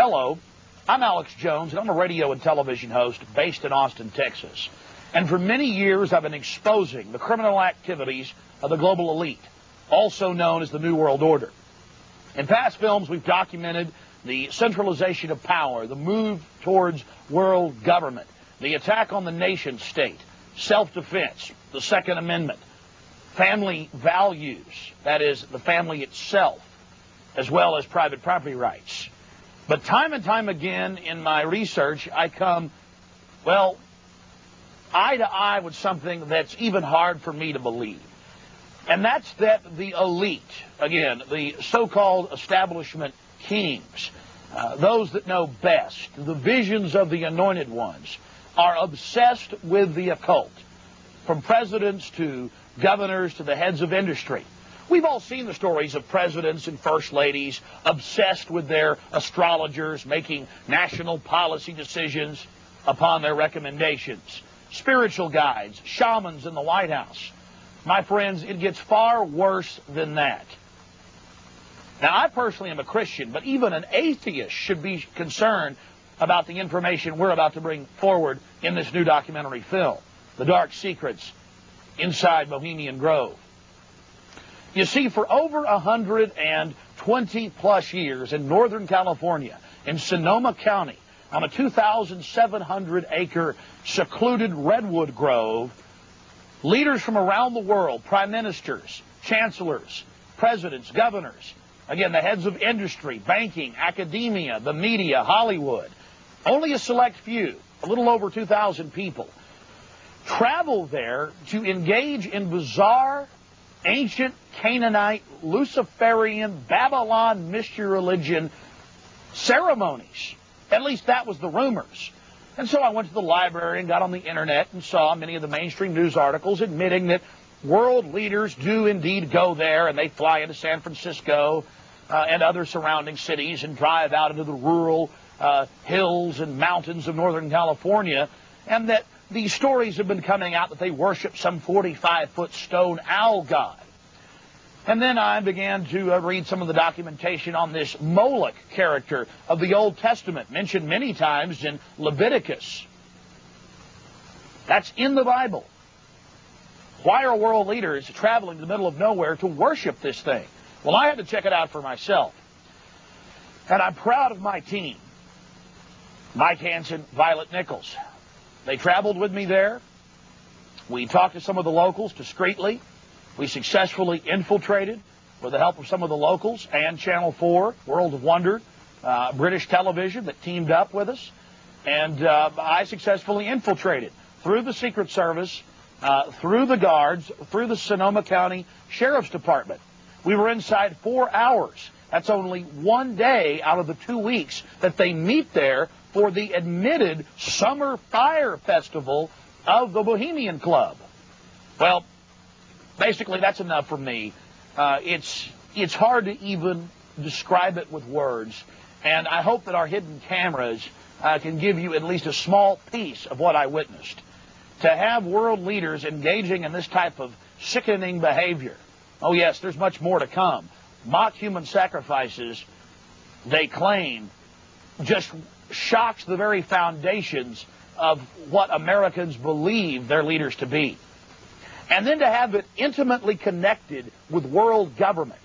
Hello, I'm Alex Jones, and I'm a radio and television host based in Austin, Texas. And for many years, I've been exposing the criminal activities of the global elite, also known as the New World Order. In past films, we've documented the centralization of power, the move towards world government, the attack on the nation state, self-defense, the Second Amendment, family values, that is, the family itself, as well as private property rights. But time and time again in my research, I come, well, eye to eye with something that's even hard for me to believe. And that's that the elite, again, the so-called establishment kings, those that know best, the visions of the anointed ones, are obsessed with the occult, from presidents to governors to the heads of industry. We've all seen the stories of presidents and first ladies obsessed with their astrologers, making national policy decisions upon their recommendations. Spiritual guides, shamans in the White House. My friends, it gets far worse than that. Now, I personally am a Christian, but even an atheist should be concerned about the information we're about to bring forward in this new documentary film, The Dark Secrets Inside Bohemian Grove. You see, for over 120-plus years in Northern California, in Sonoma County, on a 2,700-acre secluded redwood grove, leaders from around the world, prime ministers, chancellors, presidents, governors, again, the heads of industry, banking, academia, the media, Hollywood, only a select few, a little over 2,000 people, travel there to engage in bizarre, ancient Canaanite, Luciferian, Babylon mystery religion ceremonies. At least that was the rumors. And so I went to the library and got on the internet and saw many of the mainstream news articles admitting that world leaders do indeed go there, and they fly into San Francisco and other surrounding cities and drive out into the rural hills and mountains of Northern California, and that these stories have been coming out that they worship some 45-foot stone owl god. And then I began to read some of the documentation on this Moloch character of the Old Testament, mentioned many times in Leviticus. That's in the Bible. Why are world leaders traveling to the middle of nowhere to worship this thing? Well, I had to check it out for myself. And I'm proud of my team. Mike Hansen, Violet Nichols. They traveled with me there. We talked to some of the locals discreetly. We successfully infiltrated, with the help of some of the locals and Channel 4, World of Wonder, British television that teamed up with us. And I successfully infiltrated through the Secret Service, through the guards, through the Sonoma County Sheriff's Department. We were inside 4 hours. That's only one day out of the 2 weeks that they meet there for the admitted Summer Fire Festival of the Bohemian Club. Well, basically that's enough for me. It's hard to even describe it with words, and I hope that our hidden cameras can give you at least a small piece of what I witnessed. To have world leaders engaging in this type of sickening behavior. Oh yes, there's much more to come. Mock human sacrifices, they claim, just shocks the very foundations of what Americans believe their leaders to be. And then to have it intimately connected with world government.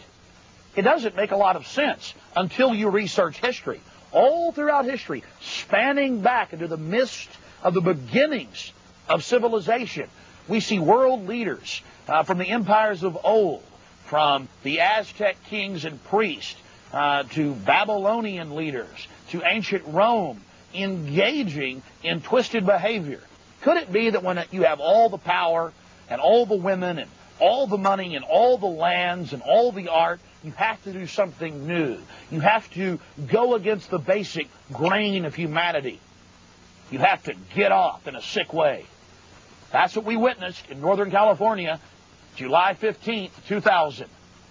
It doesn't make a lot of sense until you research history. All throughout history, spanning back into the mist of the beginnings of civilization, we see world leaders from the empires of old, from the Aztec kings and priests to Babylonian leaders, to ancient Rome, engaging in twisted behavior. Could it be that when you have all the power and all the women and all the money and all the lands and all the art, you have to do something new? You have to go against the basic grain of humanity. You have to get off in a sick way. That's what we witnessed in Northern California, July 15th, 2000.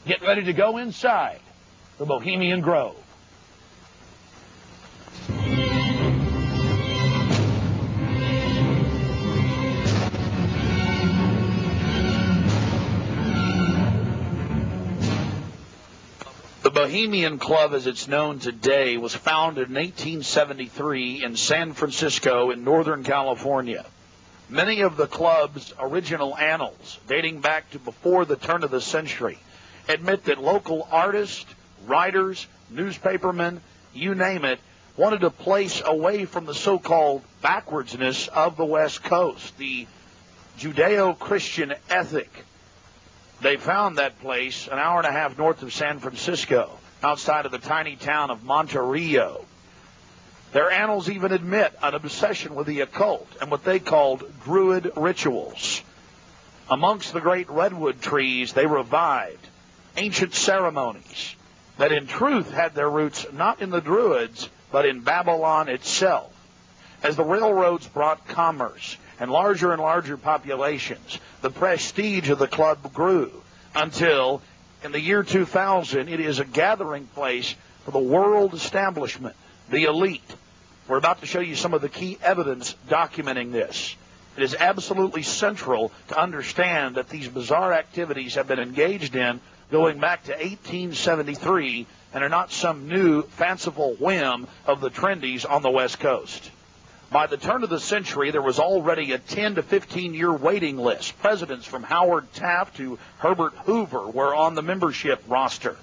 Get ready to go inside the Bohemian Grove. Bohemian Club, as it's known today, was founded in 1873 in San Francisco in Northern California. Many of the club's original annals, dating back to before the turn of the century, admit that local artists, writers, newspapermen, you name it, wanted a place away from the so-called backwardsness of the West Coast, the Judeo-Christian ethic. They found that place an hour and a half north of San Francisco, outside of the tiny town of Monterey. Their annals even admit an obsession with the occult and what they called druid rituals. Amongst the great redwood trees, they revived ancient ceremonies that in truth had their roots not in the Druids, but in Babylon itself. As the railroads brought commerce and larger populations, the prestige of the club grew until, in the year 2000, it is a gathering place for the world establishment, the elite. We're about to show you some of the key evidence documenting this. It is absolutely central to understand that these bizarre activities have been engaged in going back to 1873 and are not some new fanciful whim of the trendies on the West Coast. By the turn of the century, there was already a 10 to 15-year waiting list. Presidents from Howard Taft to Herbert Hoover were on the membership roster.